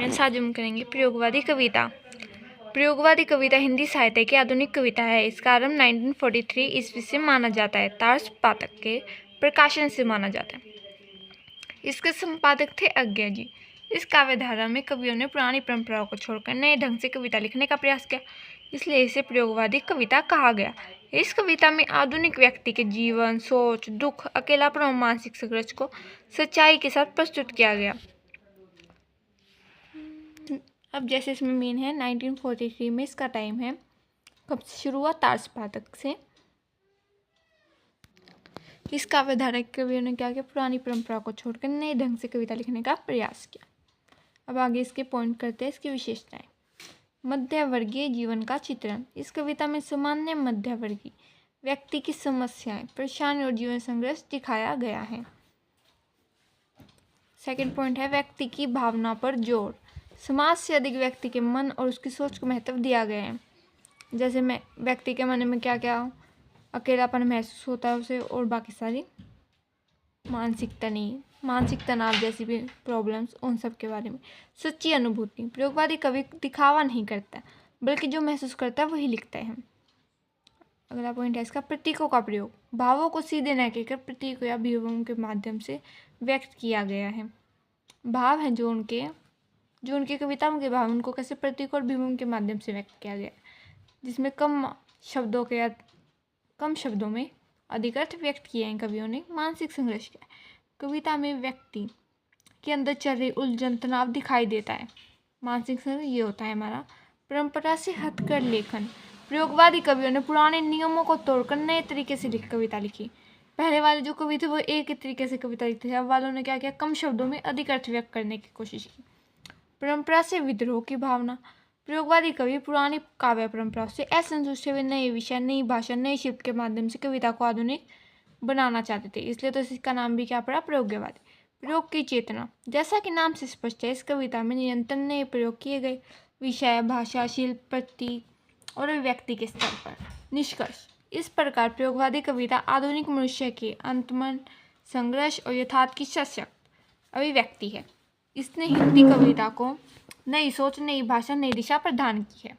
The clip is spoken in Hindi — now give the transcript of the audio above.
फ्रेंड्स, आज हम करेंगे प्रयोगवादी कविता। प्रयोगवादी कविता हिंदी साहित्य की आधुनिक कविता है। इसका आरंभ 1943 ईस्वी से माना जाता है। तार्स पाठक के प्रकाशन से माना जाता है। इसके संपादक थे अज्ञा जी। इस काव्यधारा में कवियों ने पुरानी परंपराओं को छोड़कर नए ढंग से कविता लिखने का प्रयास किया, इसलिए इसे प्रयोगवादी कविता कहा गया। इस कविता में आधुनिक व्यक्ति के जीवन, सोच, दुख, अकेलापन और मानसिक संघर्ष को सच्चाई के साथ प्रस्तुत किया गया। अब जैसे इसमें मेन है 1943 में इसका टाइम है। कब से शुरू हुआ? तार्स पाठक से। इस काव्यधारा के कवियों ने क्या किया? पुरानी परंपरा को छोड़कर नए ढंग से कविता लिखने का प्रयास किया। अब आगे इसके पॉइंट करते हैं, इसकी विशेषताएं। मध्यवर्गीय जीवन का चित्रण। इस कविता में सामान्य मध्यवर्गीय व्यक्ति की समस्याएं, परेशानी और जीवन संघर्ष दिखाया गया है। सेकंड पॉइंट है व्यक्ति की भावना पर जोर। समाज से अधिक व्यक्ति के मन और उसकी सोच को महत्व दिया गया है। जैसे मैं व्यक्ति के मन में क्या क्या अकेलापन महसूस होता है उसे, और बाकी सारी मानसिक तनाव जैसी भी प्रॉब्लम्स, उन सब के बारे में। सच्ची अनुभूति। प्रयोगवादी कवि दिखावा नहीं करता, बल्कि जो महसूस करता है वही लिखता है। अगला पॉइंट है इसका प्रतीकों का प्रयोग। भावों को सीधे न कहकर प्रतीकों या अभिव्यंजकों के माध्यम से व्यक्त किया गया है। भाव हैं जो उनके कविताओं के भाव, उनको कैसे प्रतीक और अभिव्यंजक के माध्यम से व्यक्त किया गया है, जिसमें कम शब्दों में अधिक अर्थ व्यक्त किए हैं कवियों ने। मानसिक संघर्ष क्या है? कविता में व्यक्ति के अंदर चल रही उलझन, तनाव दिखाई देता है। मानसिक संघर्ष ये होता है हमारा। परंपरा से हटकर लेखन। प्रयोगवादी कवियों ने पुराने नियमों को तोड़कर नए तरीके से कविता लिखी। पहले वाले जो कवि थे वो एक ही तरीके से कविता लिखते थे, अब वालों ने क्या किया? कम शब्दों में अधिक अर्थ व्यक्त करने की कोशिश की। परंपरा से विद्रोह की भावना। प्रयोगवादी कवि पुरानी काव्य परंपरा से असंतुष्ट हुए नए विषय, नई भाषा, नए शिल्प के माध्यम से कविता को आधुनिक बनाना चाहते थे, इसलिए तो इसका नाम भी क्या पड़ा? प्रयोगवादी। प्रयोग की चेतना। जैसा कि नाम से स्पष्ट है, इस कविता में निरंतर नए प्रयोग किए गए विषय, भाषा, शिल्प, प्रतीक और अभिव्यक्ति के स्तर पर। निष्कर्ष। इस प्रकार प्रयोगवादी कविता आधुनिक मनुष्य के अंतर्मन, संघर्ष और यथार्थ की सशक्त अभिव्यक्ति है। इसने हिंदी कविता को नई सोच, नई भाषा, नई दिशा प्रदान की है।